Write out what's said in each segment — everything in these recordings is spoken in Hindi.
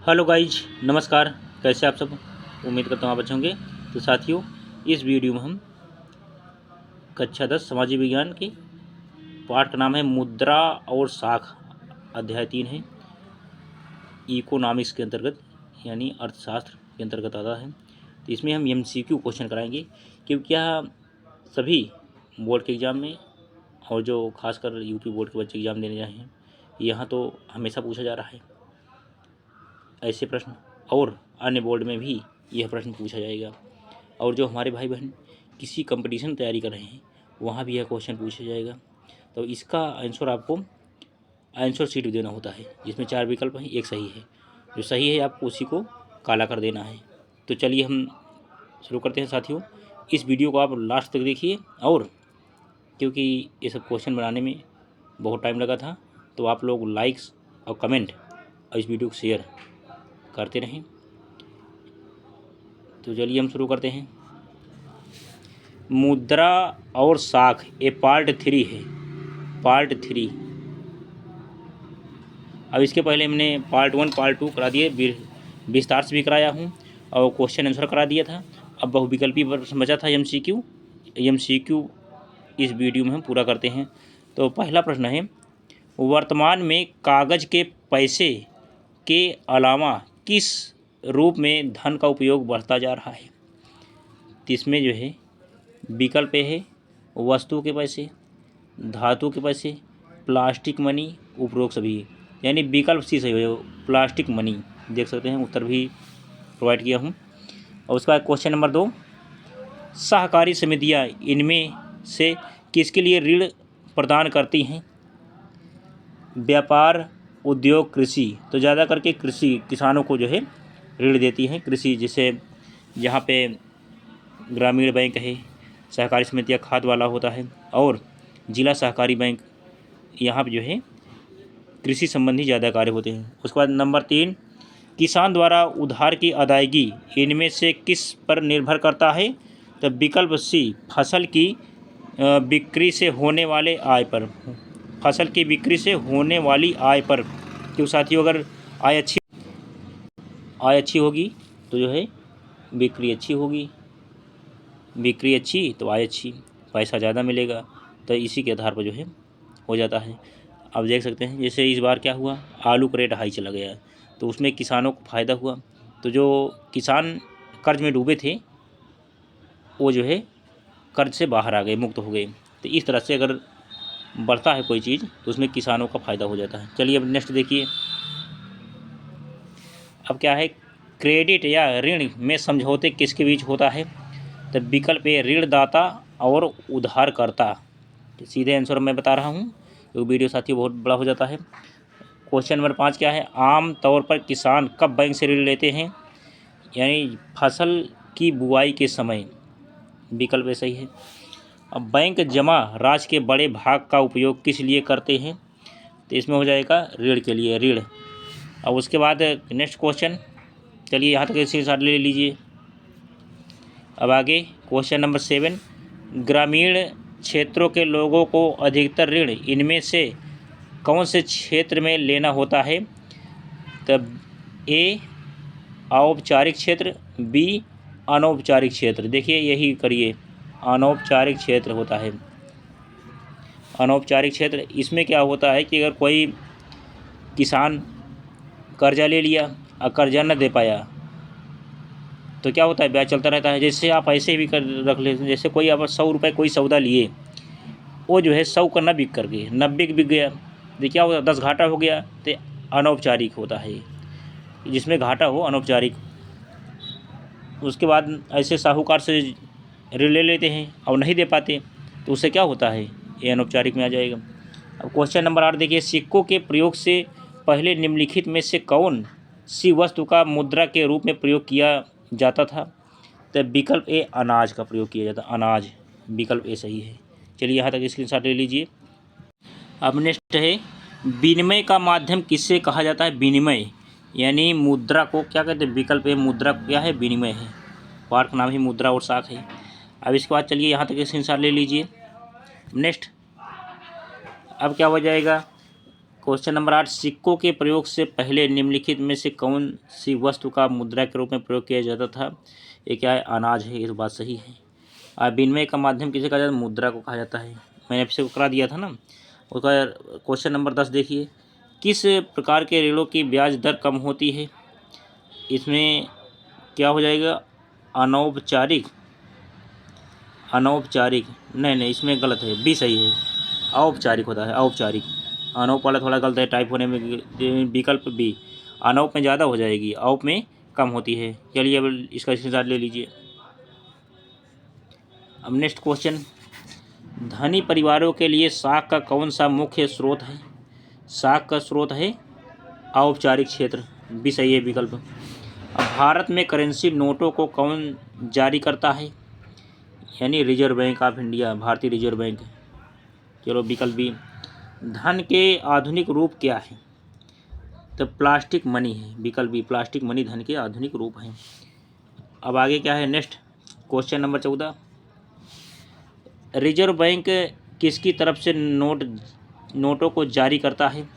हेलो गाइज, नमस्कार। कैसे आप सब? उम्मीद करता हूँ आप अच्छे होंगे। तो साथियों, इस वीडियो में हम कक्षा 10 सामाजिक विज्ञान के पाठ का नाम है मुद्रा और साख, अध्याय 3 है, इकोनॉमिक्स के अंतर्गत यानी अर्थशास्त्र के अंतर्गत आता है। तो इसमें हम MCQ क्वेश्चन कराएंगे, क्योंकि यह सभी बोर्ड के एग्ज़ाम में और जो खासकर यूपी बोर्ड के बच्चे एग्ज़ाम देने जाए हैं, यहाँ तो हमेशा पूछा जा रहा है ऐसे प्रश्न, और अन्य बोर्ड में भी यह प्रश्न पूछा जाएगा। और जो हमारे भाई बहन किसी कंपटीशन की तैयारी कर रहे हैं, वहाँ भी यह क्वेश्चन पूछा जाएगा। तो इसका आंसर आपको आंसर शीट देना होता है, जिसमें 4 विकल्प हैं, एक सही है। जो सही है आपको उसी को काला कर देना है। तो चलिए हम शुरू करते हैं साथियों। इस वीडियो को आप लास्ट तक देखिए, और क्योंकि ये सब क्वेश्चन बनाने में बहुत टाइम लगा था, तो आप लोग लाइक्स और कमेंट और इस वीडियो को शेयर करते रहें। तो चलिए हम शुरू करते हैं। मुद्रा और साख ये पार्ट 3 है, पार्ट 3। अब इसके पहले हमने पार्ट 1 पार्ट 2 करा दिए, विस्तार से भी कराया हूँ, और क्वेश्चन आंसर करा दिया था। अब बहुविकल्पी प्रश्न बचा था MCQ इस वीडियो में हम पूरा करते हैं। तो पहला प्रश्न है, वर्तमान में कागज़ के पैसे के अलावा किस रूप में धन का उपयोग बढ़ता जा रहा है? तो इसमें जो है विकल्प है वस्तु के पैसे, धातु के पैसे, प्लास्टिक मनी, उपरोक्त सभी। यानी विकल्प सी सही हो, प्लास्टिक मनी। देख सकते हैं उत्तर भी प्रोवाइड किया हूँ। और उसके बाद क्वेश्चन नंबर 2, सहकारी समितियाँ इनमें से किसके लिए ऋण प्रदान करती हैं? व्यापार, उद्योग, कृषि। तो ज़्यादा करके कृषि, किसानों को जो है ऋण देती हैं कृषि, जिसे यहाँ पे ग्रामीण बैंक है, सहकारी समितियाँ खाद वाला होता है, और जिला सहकारी बैंक, यहाँ पे जो है कृषि संबंधी ज़्यादा कार्य होते हैं। उसके बाद नंबर 3, किसान द्वारा उधार की अदायगी इनमें से किस पर निर्भर करता है? तो विकल्प सी, फसल की बिक्री से होने वाले आय पर, फसल की बिक्री से होने वाली आय पर। क्यों साथियों, अगर आय अच्छी होगी तो जो है बिक्री अच्छी होगी, बिक्री अच्छी तो आय अच्छी, पैसा ज़्यादा मिलेगा। तो इसी के आधार पर जो है हो जाता है। अब देख सकते हैं जैसे इस बार क्या हुआ, आलू का रेट हाई चला गया, तो उसमें किसानों को फ़ायदा हुआ। तो जो किसान कर्ज में डूबे थे वो जो है कर्ज से बाहर आ गए, मुक्त हो गए। तो इस तरह से अगर बढ़ता है कोई चीज़ तो उसमें किसानों का फ़ायदा हो जाता है। चलिए अब नेक्स्ट देखिए। अब क्या है, क्रेडिट या ऋण में समझौते किसके बीच होता है? तो विकल्प ए, ऋणदाता और उधारकर्ता। तो सीधे आंसर मैं बता रहा हूँ, तो वीडियो साथियों बहुत बड़ा हो जाता है। क्वेश्चन नंबर 5 क्या है, आम तौर पर किसान कब बैंक से ऋण लेते हैं? यानी फसल की बुआई के समय। विकल्प ऐसा ही है। अब बैंक जमा राशि के बड़े भाग का उपयोग किस लिए करते हैं? तो इसमें हो जाएगा ऋण के लिए, ऋण। अब उसके बाद नेक्स्ट क्वेश्चन, चलिए यहाँ तक इसी के साथ ले लीजिए। अब आगे क्वेश्चन नंबर 7, ग्रामीण क्षेत्रों के लोगों को अधिकतर ऋण इनमें से कौन से क्षेत्र में लेना होता है? तब ए, औपचारिक क्षेत्र, बी, अनौपचारिक क्षेत्र। देखिए यही करिए, अनौपचारिक क्षेत्र होता है। अनौपचारिक क्षेत्र, इसमें क्या होता है कि अगर कोई किसान कर्जा ले लिया और कर्जा न दे पाया तो क्या होता है, ब्याज चलता रहता है। जैसे आप ऐसे भी कर रख लेते हैं, जैसे कोई आप 100 रुपये कोई सौदा लिए, वो जो है 100 का 90 कर गए, 90 बिक गया, तो क्या होता है, 10 घाटा हो गया। तो अनौपचारिक होता है, जिसमें घाटा हो अनौपचारिक। उसके बाद ऐसे साहूकार से ऋण ले लेते हैं और नहीं दे पाते, तो उससे क्या होता है, ये अनौपचारिक में आ जाएगा। अब क्वेश्चन नंबर 8 देखिए, सिक्कों के प्रयोग से पहले निम्नलिखित में से कौन सी वस्तु का मुद्रा के रूप में प्रयोग किया जाता था? तो विकल्प ए, अनाज का प्रयोग किया जाता, अनाज। विकल्प ए सही है। चलिए यहाँ तक स्क्रीनशॉट ले लीजिए। अब नेक्स्ट है, विनिमय का माध्यम किससे कहा जाता है? विनिमय यानी मुद्रा को क्या कहते हैं? विकल्प ए, मुद्रा क्या है, विनिमय है। पाठ का नाम ही मुद्रा और साख है। अब इसके बाद चलिए यहाँ तक स्क्रीनशॉट ले लीजिए। नेक्स्ट अब क्या हो जाएगा, क्वेश्चन नंबर 8, सिक्कों के प्रयोग से पहले निम्नलिखित में से कौन सी वस्तु का मुद्रा के रूप में प्रयोग किया जाता था? ये क्या है? अनाज है। ये तो बात सही है। विनिमय का माध्यम किसे कहा जाता है? मुद्रा को कहा जाता है। मैंने आपसे करा दिया था ना उसका। क्वेश्चन नंबर 10 देखिए, किस प्रकार के ऋणों की ब्याज दर कम होती है? इसमें क्या हो जाएगा? अनौपचारिक नहीं, इसमें गलत है, बी सही है। औपचारिक होता है, औपचारिक। अनौप वाला थोड़ा गलत है टाइप होने में, विकल्प बी। अनौप में ज़्यादा हो जाएगी, औप में कम होती है। चलिए अब इसका स्क्रीनशॉट ले लीजिए। अब नेक्स्ट क्वेश्चन, धनी परिवारों के लिए साख का कौन सा मुख्य स्रोत है? साख का स्रोत है औपचारिक क्षेत्र, भी सही है विकल्प। अब भारत में करेंसी नोटों को कौन जारी करता है? यानी रिजर्व बैंक ऑफ इंडिया, भारतीय रिजर्व बैंक। चलो विकल्प बी। धन के आधुनिक रूप क्या है? तो प्लास्टिक मनी है, विकल्प बी, प्लास्टिक मनी धन के आधुनिक रूप हैं। अब आगे क्या है? Next question number 14, reserve bank किसकी तरफ से नोटों को जारी करता है?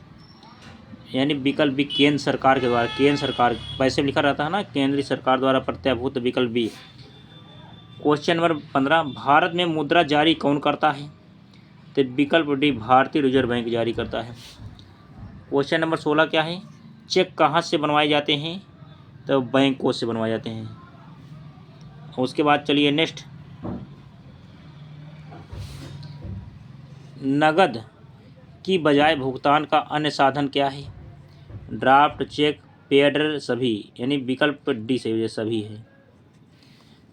यानी विकल्प बी, केंद्र सरकार के द्वारा। केंद्र सरकार, पैसे में लिखा रहता है ना, केंद्रीय सरकार द्वारा प्रत्याभूत, विकल्प बी। क्वेश्चन नंबर 15, भारत में मुद्रा जारी कौन करता है? तो विकल्प डी, भारतीय रिजर्व बैंक जारी करता है। क्वेश्चन नंबर 16 क्या है? चेक कहाँ से बनवाए जाते हैं? तो बैंकों से बनवाए जाते हैं। उसके बाद चलिए नेक्स्ट, नगद की बजाय भुगतान का अन्य साधन क्या है? ड्राफ्ट, चेक, पेडर, सभी, यानी विकल्प डी से सभी है।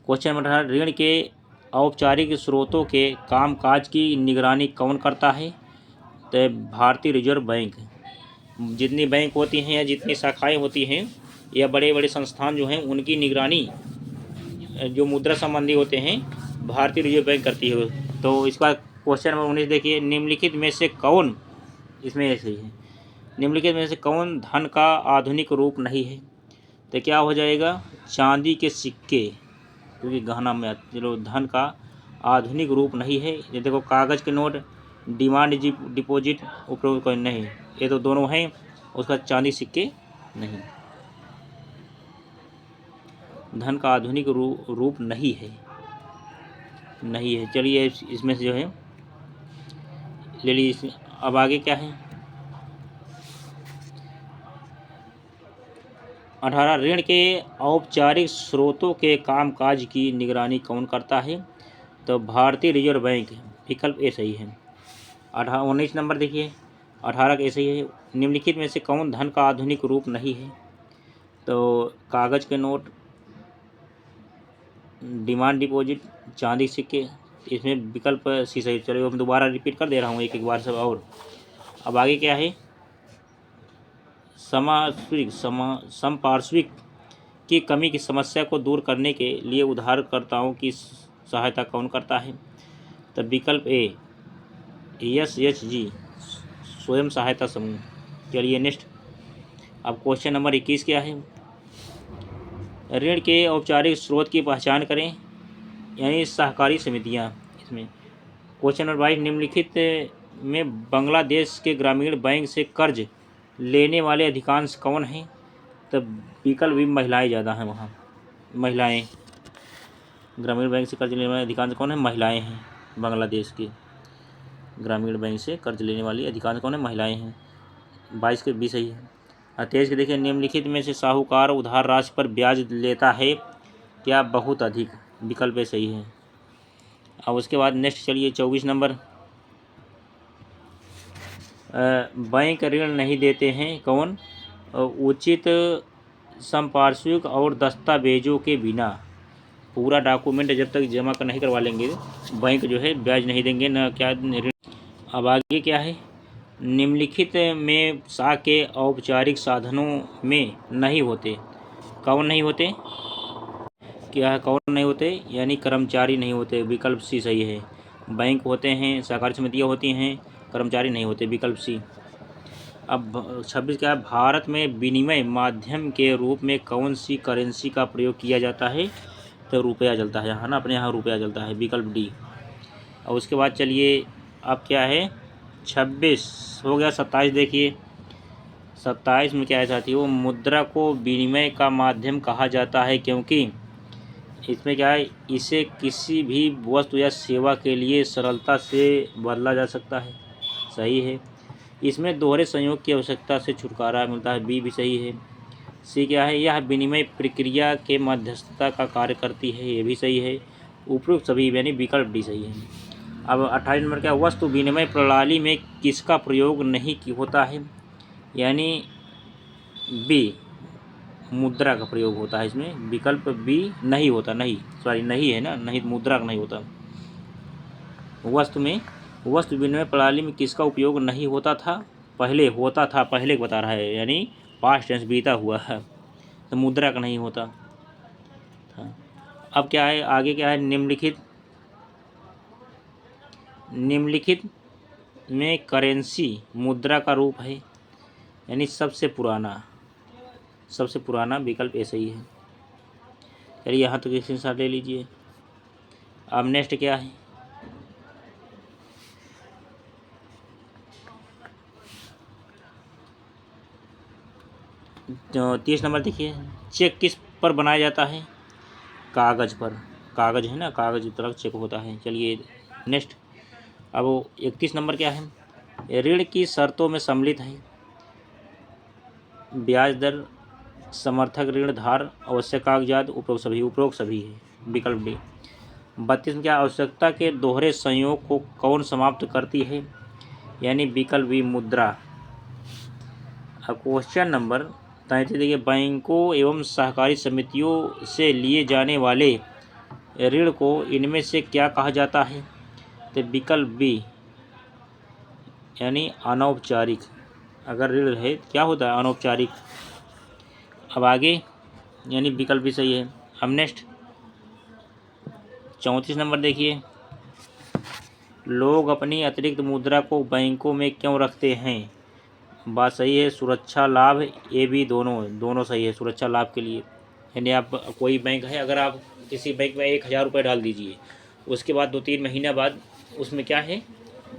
क्वेश्चन नंबर 18, ऋण के औपचारिक स्रोतों के कामकाज की निगरानी कौन करता है? तो भारतीय रिजर्व बैंक। जितनी बैंक होती हैं या जितनी शाखाएं होती हैं या बड़े बड़े संस्थान जो हैं, उनकी निगरानी जो मुद्रा संबंधी होते हैं भारतीय रिजर्व बैंक करती है। तो इसका क्वेश्चन नंबर 19 देखिए, निम्नलिखित में से कौन, इसमें ऐसे ही है, निम्नलिखित में से कौन धन का आधुनिक रूप नहीं है? तो क्या हो जाएगा? चांदी के सिक्के, क्योंकि गहना में चलो धन का आधुनिक रूप नहीं है। ये देखो, कागज़ के नोट, डिमांड डिपॉजिट, उपरोक्त कोई नहीं, ये तो दोनों हैं, उसका चांदी सिक्के नहीं। धन का आधुनिक रूप नहीं है, नहीं है। चलिए इसमें से जो है ले लीजिए। अब आगे क्या है? 18, ऋण के औपचारिक स्रोतों के कामकाज की निगरानी कौन करता है? तो भारतीय रिजर्व बैंक, विकल्प ए सही है। 19 नंबर देखिए, 18 के सही है। निम्नलिखित में से कौन धन का आधुनिक रूप नहीं है? तो कागज़ के नोट, डिमांड डिपॉजिट, चांदी सिक्के, इसमें विकल्प सी सही। चलिए हम दोबारा रिपीट कर दे रहा हूँ एक बार सब। और अब आगे क्या है? संपार्श्विक की कमी की समस्या को दूर करने के लिए उधारकर्ताओं की सहायता कौन करता है? तो विकल्प ए, SHG, स्वयं सहायता समूह। चलिए नेक्स्ट, अब क्वेश्चन नंबर 21 क्या है? ऋण के औपचारिक स्रोत की पहचान करें, यानी सहकारी समितियां। इसमें क्वेश्चन नंबर 22, निम्नलिखित में बांग्लादेश के ग्रामीण बैंक से कर्ज लेने वाले अधिकांश कौन हैं? तब विकल्प भी, महिलाएं ज़्यादा हैं वहाँ, महिलाएं। ग्रामीण बैंक से कर्ज लेने वाले अधिकांश कौन है? महिलाएं हैं। बांग्लादेश के ग्रामीण बैंक से कर्ज लेने वाली अधिकांश कौन है? महिलाएं हैं। 22 के 20 सही है। 23 के देखिए, निम्नलिखित में से साहूकार उधार राशि पर ब्याज लेता है क्या? बहुत अधिक, विकल्प सही है। अब उसके बाद नेक्स्ट चलिए 24 नंबर, बैंक ऋण नहीं देते हैं कौन? उचित संपार्श्विक और दस्तावेजों के बिना, पूरा डॉक्यूमेंट जब तक जमा कर नहीं करवा लेंगे बैंक जो है ब्याज नहीं देंगे न क्या ऋण। अब आगे क्या है? निम्नलिखित में साख के औपचारिक साधनों में नहीं होते, कौन नहीं होते? क्या है? कौन नहीं होते? यानी कर्मचारी नहीं होते, विकल्प सी सही है। बैंक होते हैं, सहकारी समितियाँ होती हैं, कर्मचारी नहीं होते, विकल्प सी। अब 26 क्या है? भारत में विनिमय माध्यम के रूप में कौन सी करेंसी का प्रयोग किया जाता है? तो रुपया चलता है यहाँ ना, अपने यहाँ रुपया चलता है, विकल्प डी। और उसके बाद चलिए अब क्या है? 26 हो गया। 27 देखिए, 27 में क्या है साथियों, मुद्रा को विनिमय का माध्यम कहा जाता है क्योंकि इसमें क्या है, इसे किसी भी वस्तु या सेवा के लिए सरलता से बदला जा सकता है। सही है। इसमें दोहरे संयोग की आवश्यकता से छुटकारा मिलता है, बी भी सही है। सी क्या है, यह विनिमय प्रक्रिया के मध्यस्थता का कार्य करती है, ये भी सही है। उपरोक्त सभी यानी विकल्प डी सही है। अब 28 नंबर क्या, वस्तु विनिमय प्रणाली में किसका प्रयोग नहीं होता है, यानी बी मुद्रा का प्रयोग होता है इसमें। विकल्प बी नहीं होता, नहीं है ना, नहीं मुद्रा का नहीं होता। वस्तु विनिमय प्रणाली में किसका उपयोग नहीं होता था, पहले होता था, पहले बता रहा है, यानी पास्ट टेंस बीता हुआ है, तो मुद्रा का नहीं होता था। अब क्या है, आगे क्या है, निम्नलिखित में करेंसी मुद्रा का रूप है, यानी सबसे पुराना विकल्प ऐसा ही है। चलिए यहाँ तो किसी साथ ले लीजिए। अब नेक्स्ट क्या है, तो 30 नंबर देखिए, चेक किस पर बनाया जाता है, कागज़ पर। कागज़ है ना, कागज़ तरह चेक होता है। चलिए नेक्स्ट। अब 31 नंबर क्या है, ऋण की शर्तों में सम्मिलित है, ब्याज दर, समर्थक ऋण धार, आवश्यक कागजात, उपरोक्त सभी है, विकल्प डी। 32 में क्या, आवश्यकता के दोहरे संयोग को कौन समाप्त करती है, यानी विकल्प बी मुद्रा। अब क्वेश्चन नंबर 33 देखिए, बैंकों एवं सहकारी समितियों से लिए जाने वाले ऋण को इनमें से क्या कहा जाता है, तो विकल्प बी यानी अनौपचारिक। अगर ऋण है क्या होता है, अनौपचारिक। अब आगे यानी विकल्प भी सही है। अब नेक्स्ट 34 नंबर देखिए, लोग अपनी अतिरिक्त मुद्रा को बैंकों में क्यों रखते हैं, बात सही है, सुरक्षा लाभ, ये भी दोनों सही है, सुरक्षा लाभ के लिए। यानी आप कोई बैंक है, अगर आप किसी बैंक में 1000 रुपये डाल दीजिए, उसके बाद 2-3 महीना बाद उसमें क्या है,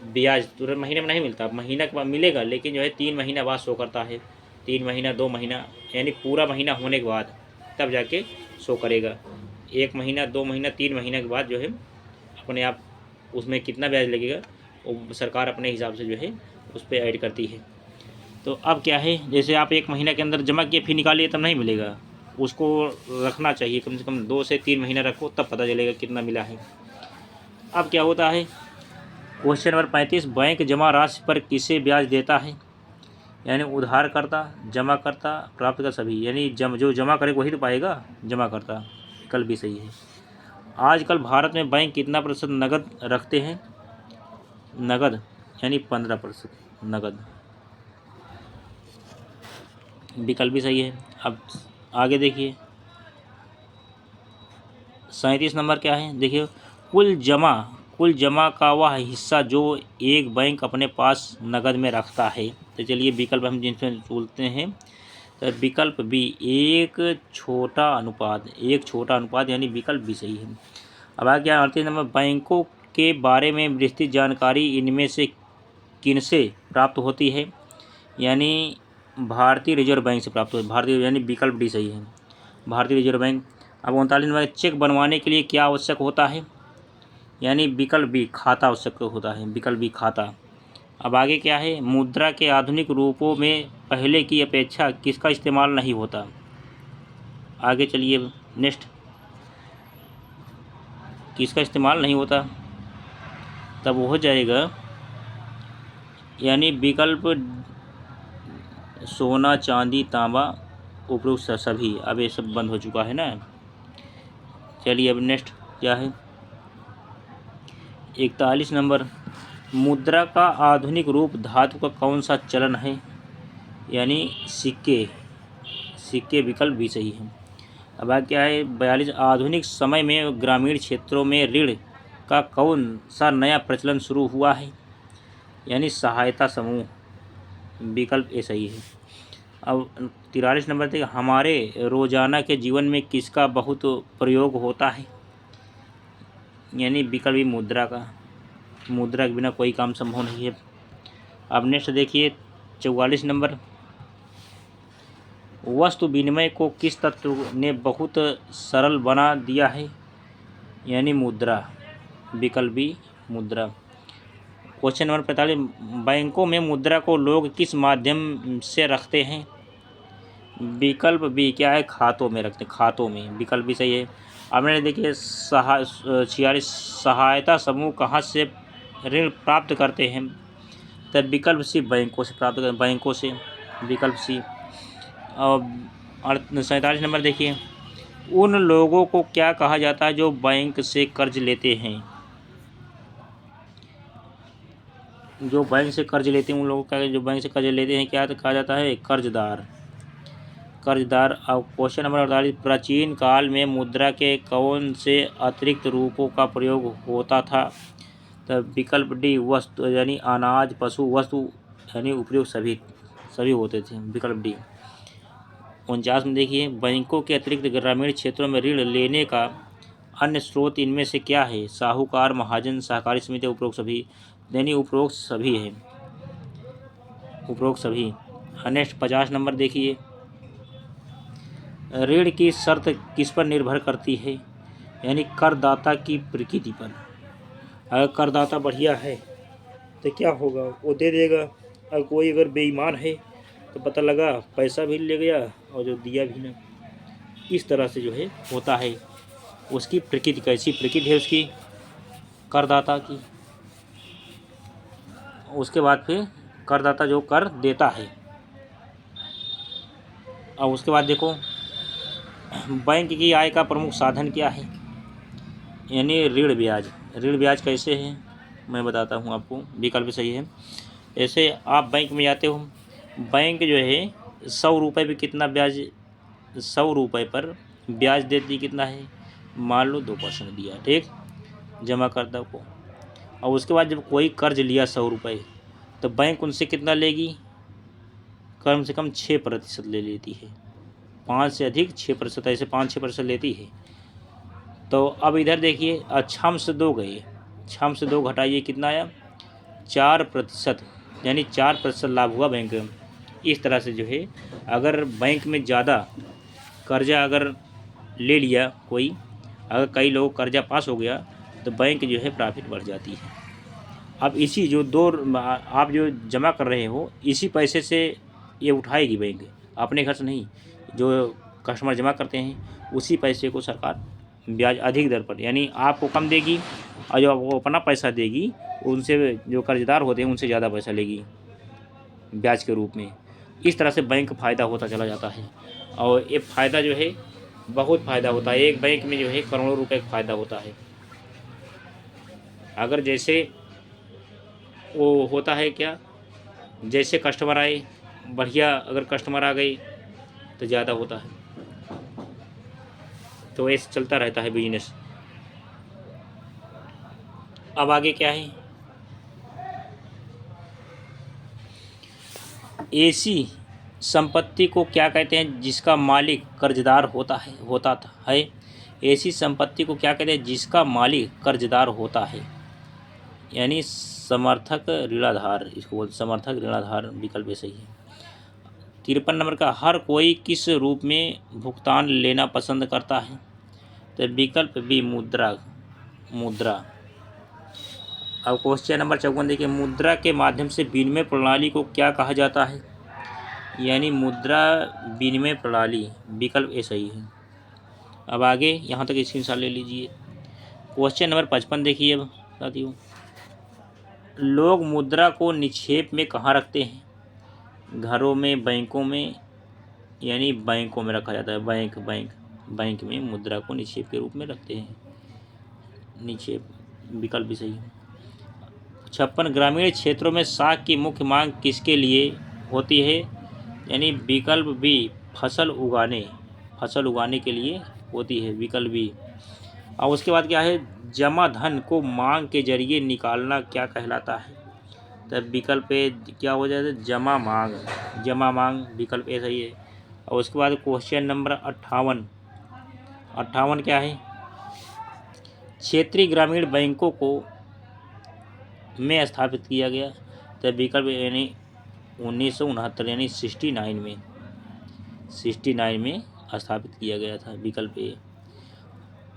ब्याज तुरंत महीने में नहीं मिलता, महीना के बाद मिलेगा, लेकिन जो है 3 महीना बाद शो करता है, 3 महीना 2 महीना, यानी पूरा महीना होने के बाद तब जाके शो करेगा। 1 महीना 2 महीना 3 महीना के बाद जो है अपने आप उसमें कितना ब्याज लगेगा वो सरकार अपने हिसाब से जो है उस पर ऐड करती है। तो अब क्या है, जैसे आप 1 महीना के अंदर जमा किए फिर निकालिए तब नहीं मिलेगा, उसको रखना चाहिए, कम से कम 2 से 3 महीना रखो, तब पता चलेगा कितना मिला है। अब क्या होता है, क्वेश्चन नंबर 35, बैंक जमा राशि पर किसे ब्याज देता है, यानी उधारकर्ता, जमाकर्ता, प्राप्तकर्ता सभी, यानी जो जमा करे वही तो पाएगा, जमाकर्ता। कल भी सही है। आजकल भारत में बैंक कितना प्रतिशत नकद रखते हैं, नकद यानी 15% नकद, विकल्प भी सही है। अब आगे देखिए 37 नंबर क्या है, देखिए, कुल जमा का वह हिस्सा जो एक बैंक अपने पास नकद में रखता है। तो चलिए विकल्प हम जिनसे बोलते हैं, तो विकल्प बी एक छोटा अनुपात, यानी विकल्प भी सही है। अब आगे 38 नंबर, बैंकों के बारे में विस्तृत जानकारी इनमें से किनसे प्राप्त होती है, यानी भारतीय रिजर्व बैंक से प्राप्त होती है, भारतीय, यानी विकल्प डी सही है, भारतीय रिजर्व बैंक। अब 39 नंबर, चेक बनवाने के लिए क्या आवश्यक होता है, यानी विकल्प बी खाता आवश्यक होता है, विकल्प बी खाता। अब आगे क्या है, मुद्रा के आधुनिक रूपों में पहले की अपेक्षा किसका इस्तेमाल नहीं होता, आगे चलिए नेक्स्ट, किसका इस्तेमाल नहीं होता, तब वो हो जाएगा यानी विकल्प सोना, चांदी, तांबा, उपरोक्त सभी। अब ये सब बंद हो चुका है ना। चलिए अब नेक्स्ट क्या है, 41 नंबर, मुद्रा का आधुनिक रूप धातु का कौन सा चलन है, यानी सिक्के, विकल्प भी सही है। अब आगे क्या है, 42, आधुनिक समय में ग्रामीण क्षेत्रों में ऋण का कौन सा नया प्रचलन शुरू हुआ है, यानी सहायता समूह, विकल्प ए सही है। अब 43 नंबर तक, हमारे रोजाना के जीवन में किसका बहुत प्रयोग होता है, यानी विकल्प भी मुद्रा के बिना कोई काम संभव नहीं है। अब नेक्स्ट देखिए 44 नंबर, वस्तु विनिमय को किस तत्व ने बहुत सरल बना दिया है? यानी मुद्रा, विकल्प बी मुद्रा। क्वेश्चन नंबर 45, बैंकों में मुद्रा को लोग किस माध्यम से रखते हैं? विकल्प बी क्या है? खातों में रखते हैं, खातों में, विकल्प भी सही है। अब मैंने देखिए 46 सहायता समूह कहाँ से ऋण प्राप्त करते हैं? तब विकल्प सी बैंकों से प्राप्त कर, बैंकों से, विकल्प सी। और 47 नंबर देखिए, उन लोगों को क्या कहा जाता है जो बैंक से कर्ज लेते हैं? जो बैंक से कर्ज लेते हैं उन लोगों का, जो बैंक से कर्ज लेते हैं क्या कहा जाता है? कर्जदार, कर्जदार। अब क्वेश्चन नंबर 48, प्राचीन काल में मुद्रा के कौन से अतिरिक्त रूपों का प्रयोग होता था? तब विकल्प डी वस्तु यानी अनाज, पशु, वस्तु यानी उपयोग सभी होते थे, विकल्प डी। 49 में देखिए, बैंकों के अतिरिक्त ग्रामीण क्षेत्रों में ऋण लेने का अन्य स्रोत इनमें से क्या है? साहूकार, महाजन, सहकारी समिति, उपरोक्त सभी। यानी उपरोक्त सभी है, उपरोक्त सभी। नेक्स्ट 50 नंबर देखिए, ऋण की शर्त किस पर निर्भर करती है? यानी करदाता की प्रकृति पर। अगर करदाता बढ़िया है तो क्या होगा? वो दे देगा। और कोई अगर बेईमान है तो पता लगा पैसा भी ले गया और जो दिया भी ना। इस तरह से जो है होता है। उसकी प्रकृति, कैसी प्रकृति है उसकी, करदाता की। उसके बाद फिर करदाता जो कर देता है। और उसके बाद देखो, बैंक की आय का प्रमुख साधन क्या है? यानी ऋण ब्याज। ऋण ब्याज कैसे है मैं बताता हूँ आपको, विकल्प सही है। ऐसे आप बैंक में जाते हो, बैंक जो है 100 रुपये पर कितना ब्याज, 100 रुपये पर ब्याज देती कितना है? मान लो 2% दिया, ठीक, जमाकर्ता को। और उसके बाद जब कोई कर्ज लिया 100 रुपये, तो बैंक उनसे कितना लेगी? कम से कम 6% ले लेती है, 5 से अधिक 6%, ऐसे 5-6% लेती है। तो अब इधर देखिए, 6 से 2 गए, 6 से 2 घटाइए, कितना आया? 4%, यानी 4% लाभ हुआ बैंक में। इस तरह से जो है, अगर बैंक में ज़्यादा कर्जा अगर ले लिया कोई, अगर कई लोग कर्जा पास हो गया, तो बैंक जो है प्रॉफिट बढ़ जाती है। अब इसी जो आप जो जमा कर रहे हो, इसी पैसे से ये उठाएगी बैंक, अपने घर से नहीं। जो कस्टमर जमा करते हैं उसी पैसे को सरकार ब्याज अधिक दर पर, यानी आपको कम देगी, और जो वो अपना पैसा देगी उनसे, जो कर्जदार होते हैं उनसे ज़्यादा पैसा लेगी ब्याज के रूप में। इस तरह से बैंक फ़ायदा होता चला जाता है। और ये फ़ायदा जो है बहुत फ़ायदा होता है, एक बैंक में जो है करोड़ों रुपए का फ़ायदा होता है। अगर जैसे वो होता है क्या, जैसे कस्टमर आए, बढ़िया अगर कस्टमर आ गई तो ज़्यादा होता है। तो ऐसे चलता रहता है बिजनेस। अब आगे क्या है, ऐसी संपत्ति को क्या कहते हैं जिसका मालिक कर्जदार होता है? ऐसी संपत्ति को क्या कहते हैं जिसका मालिक कर्जदार होता है? यानी समर्थक ऋणाधार, इसको बोलते समर्थक ऋणाधार, विकल्प सही है। 53 नंबर का, हर कोई किस रूप में भुगतान लेना पसंद करता है? तो विकल्प बी मुद्रा। अब क्वेश्चन नंबर 54 देखिए, मुद्रा के माध्यम से विनिमय प्रणाली को क्या कहा जाता है? यानी मुद्रा विनिमय प्रणाली, विकल्प ए सही है। अब आगे यहाँ तक स्क्रीनशॉट ले लीजिए। क्वेश्चन नंबर 55 देखिए। अब साथियों, लोग मुद्रा को निक्षेप में कहाँ रखते हैं? घरों में, बैंकों में, यानी बैंकों में रखा जाता है। बैंक में मुद्रा को निक्षेप के रूप में रखते हैं, निक्षेप, विकल्प भी सही है। 56, ग्रामीण क्षेत्रों में साग की मुख्य मांग किसके लिए होती है? यानी विकल्प बी फसल उगाने के लिए होती है, विकल्प बी। और उसके बाद क्या है, जमा धन को मांग के जरिए निकालना क्या कहलाता है? तब विकल्प ए क्या हो जाता है? जमा मांग, विकल्प ए सही है। और उसके बाद क्वेश्चन नंबर 58 क्या है, क्षेत्रीय ग्रामीण बैंकों को में स्थापित किया गया? तब विकल्प यानी 1969 यानी 69 में 1969 में स्थापित किया गया था। विकल्प ए।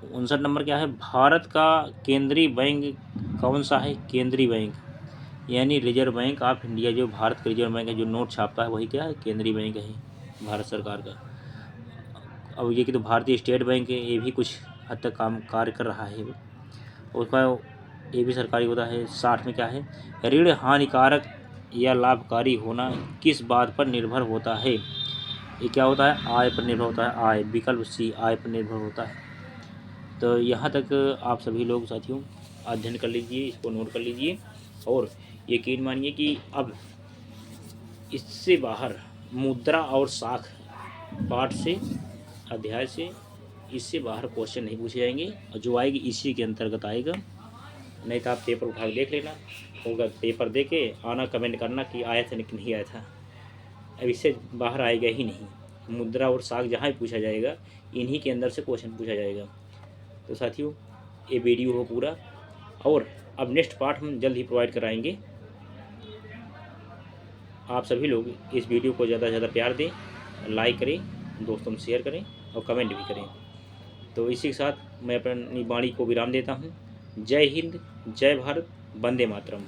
59 नंबर क्या है, भारत का केंद्रीय बैंक कौन सा है? केंद्रीय बैंक यानी रिजर्व बैंक ऑफ इंडिया, जो भारत का रिजर्व बैंक है, जो नोट छापता है, वही क्या है? केंद्रीय बैंक है भारत सरकार का। अब ये कि तो भारतीय स्टेट बैंक है, ये भी कुछ हद तक कार्य कर रहा है। उसका ये भी सरकारी होता है। 60 में क्या है, ऋण हानिकारक या लाभकारी होना किस बात पर निर्भर होता है? ये क्या होता है? आय पर निर्भर होता है। आय, विकल्प सी, आय पर निर्भर होता है। तो यहाँ तक आप सभी लोग साथियों अध्ययन कर लीजिए, इसको नोट कर लीजिए और यकीन मानिए कि अब इससे बाहर मुद्रा और साख पाठ से, अध्याय से, इससे बाहर क्वेश्चन नहीं पूछे जाएंगे और जो आएगी इसी के अंतर्गत आएगा। नहीं तो आप पेपर उठा के देख लेना होगा, पेपर दे के आना, कमेंट करना कि आया था कि नहीं आया था। अब इससे बाहर आएगा ही नहीं। मुद्रा और साख जहाँ ही पूछा जाएगा, इन्हीं के अंदर से क्वेश्चन पूछा जाएगा। तो साथियों ये वीडियो हो पूरा, और अब नेक्स्ट पार्ट हम जल्द ही प्रोवाइड कराएंगे। आप सभी लोग इस वीडियो को ज़्यादा से ज़्यादा प्यार दें, लाइक करें, दोस्तों में शेयर करें और कमेंट भी करें। तो इसी के साथ मैं अपनी वाणी को विराम देता हूँ। जय हिंद, जय भारत, वंदे मातरम।